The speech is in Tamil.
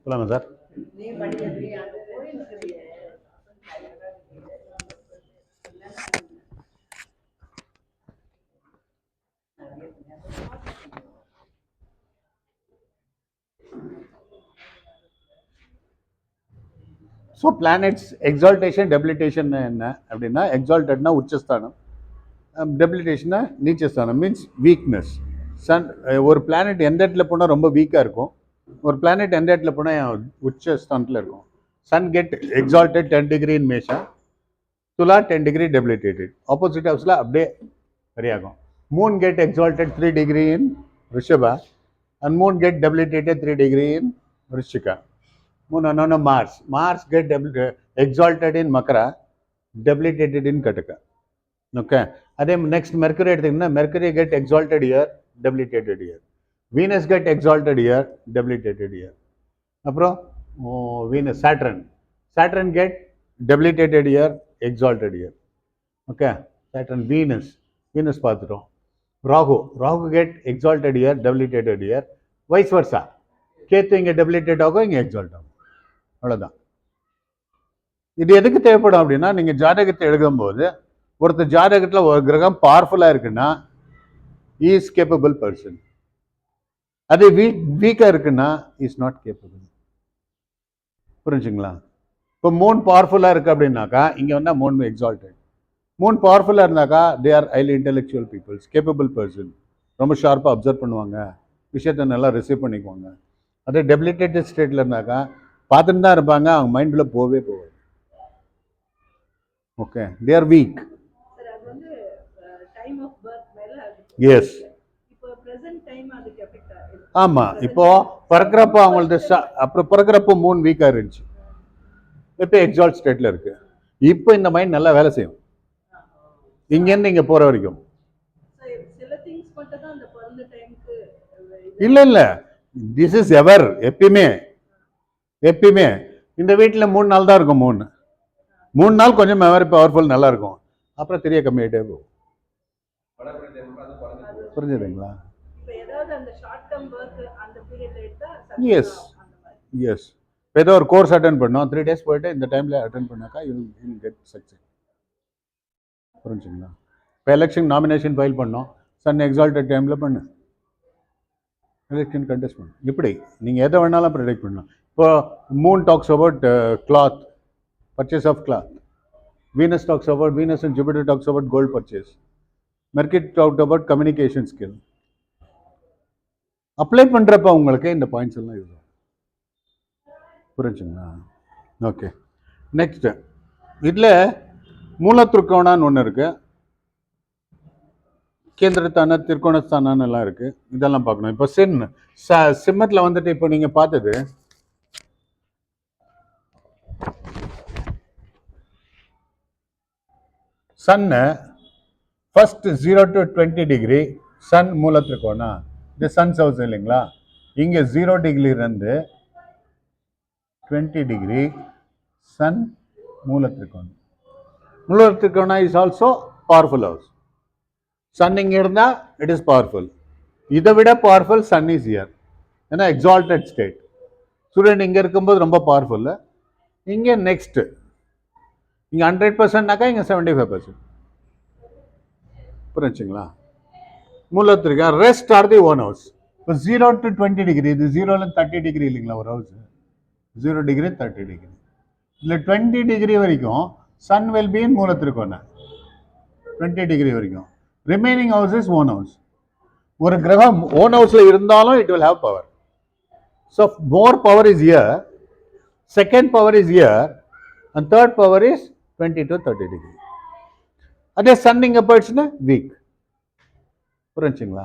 சொல்லுங்க சார். ஸோ பிளானட்ஸ் எக்ஸால்டேஷன் டெபிலிட்டேஷன் என்ன அப்படின்னா, எக்ஸால்டட்னா உச்சஸ்தானம், டெபிலிட்டேஷனா நீச்சஸ்தானம், மீன்ஸ் வீக்னஸ். சன் ஒரு பிளானட் எந்த இடத்துல போனால் ரொம்ப வீக்காக இருக்கும், ஒரு பிளானட் எந்த இடத்துல போனால் உச்சஸ்தானத்தில் இருக்கும். Sun get exalted 10 degree in Mesha, Tula 10 degree debilitated. Opposite ஹவுஸில் அப்படியே சரியாகும். Moon get exalted 3 degree in Rishabha and moon get debilitated 3 degree in Vrishika. No, Mars get exalted in Makara, debilitated in Kataka. Okay. Then next Mercury, Mercury get exalted here, debilitated here. Venus get exalted here, debilitated here. Venus, Saturn get debilitated here, exalted here. Okay. Saturn, Venus பார்த்துட்டோம். Rahu get exalted here, debilitated here, vice versa. Ketu இங்கே டெபிலிட்டேட் ஆகும், இங்கே எக்ஸால்ட் ஆகும். அவ்வளோதான். இது எதுக்கு தேவைப்படும் அப்படின்னா, நீங்கள் ஜாதகத்தை எழுதும்போது ஒருத்தர் ஜாதகத்தில் ஒரு கிரகம் பவர்ஃபுல்லாக இருக்குன்னா இஸ் கேப்பபிள் பர்சன். அது வீக்காக இருக்குன்னா இஸ் நாட் கேப்பபிள். புரிஞ்சுங்களா? இப்போ மூன் பவர்ஃபுல்லாக இருக்குது அப்படின்னாக்கா இங்கே வந்தால் மூன் எக்ஸால்டட். மூன் பவர்ஃபுல்லாக இருந்தாக்கா they are highly intellectual peoples, capable person. ரொம்ப ஷார்ப்பாக அப்சர்வ் பண்ணுவாங்க, விஷயத்தை நல்லா ரிசீவ் பண்ணிக்குவாங்க. அதே டெபிலிட்டேட்டட் ஸ்டேட்டில் இருந்தாக்கா பார்த்துட்டு தான் இருப்பாங்க, அவங்க மைண்டில் போகவே போகாது. Okay, they are weak. Yes, ஆமாம். இப்போ பிறக்கிறப்போ அவங்களது அப்புறம் பிறக்கிறப்போ மூன் வீக்காக இருந்துச்சு, இப்போ எக்ஸால்ட் ஸ்டேட்டில் இருக்குது. இப்போ இந்த மைண்ட் நல்லா வேலை செய்யும் இங்கேருந்து இங்கே போகிற வரைக்கும். இல்லை, திஸ் இஸ் எவர், எப்பயுமே இந்த வீட்டில் 3 நாள் தான் இருக்கும். 3 நாள் கொஞ்சம் மெமரி பவர்ஃபுல் நல்லா இருக்கும், அப்புறம் தெரிய கம்மியாகிட்டே போகும். புரிஞ்சுதுங்களா? எஸ். இப்போ ஏதோ ஒரு கோர்ஸ் அட்டன் பண்ணோம், 3 days போயிட்டு இந்த டைமில் அட்டன் பண்ணாக்கா யூ கெட் சக்ஸஸ். புரிஞ்சுங்களா? இப்போ எலெக்ஷன் நாமினேஷன் ஃபைல் பண்ணோம், சன் எக்ஸால்டட் டைமில் பண்ணு, எலெக்ஷன் கண்டெஸ்ட் பண்ணு. இப்படி நீங்கள் எதை வேணாலும் ப்ரெடிக்ட் பண்ணலாம். இப்போ moon talks about cloth, purchase of cloth. Venus and Jupiter talks about gold purchase. Mercury talked about communication skill. Apply பண்ணுறப்ப உங்களுக்கு இந்த பாயிண்ட்ஸ் எல்லாம் யூஸ் ஆகும். புரிஞ்சுங்களா? ஓகே, நெக்ஸ்ட் இதில் மூலத்திருக்கோணான்னு ஒன்று இருக்குது, கேந்திரத்தான திருக்கோணஸ்தானான்னு எல்லாம் இருக்குது. இதெல்லாம் பார்க்கணும். இப்போ சிம்மத்தில் வந்துட்டு இப்போ நீங்கள் பார்த்தது சன்னு first 0 to 20 degree sun Moolatrikona, இது சன் ஹவுஸ் இல்லைங்களா? இங்கே 0 டிகிரிலேருந்து 20 டிகிரி சன் மூலத்திருக்கோணம். Moolatrikona is also powerful house. Sun இங்கே இருந்தால் இட் இஸ் பவர்ஃபுல். இதை விட பவர்ஃபுல் சன் இஸ் ஹியர், ஏன்னா எக்ஸால்டட் ஸ்டேட். சூரியன் இங்கே இருக்கும்போது ரொம்ப பவர்ஃபுல்லு. இங்கே நெக்ஸ்ட்டு இங்கே 100%னாக்கா இங்கே 75%. புரிஞ்சுங்களா? மூலத்திருக்கா rest are the own house. இப்போ 0 to 20 டிகிரி, இது 0லேருந்து 30 டிகிரி இல்லைங்களா ஒரு ஹவுஸ்? 0 degree 30 degree. இல்லை 20 டிகிரி வரைக்கும் sun will be in Moolatrikona, 20 degree வரைக்கும். Remaining house is own house. ஒரு கிரகம் ஓன் ஹவுஸில் இருந்தாலும் it will have power. So more power is here, second power is here, and third power is 20 to 30 degree. அதே சன் இங்கே போயிடுச்சுன்னா வீக். புரிஞ்சுங்களா?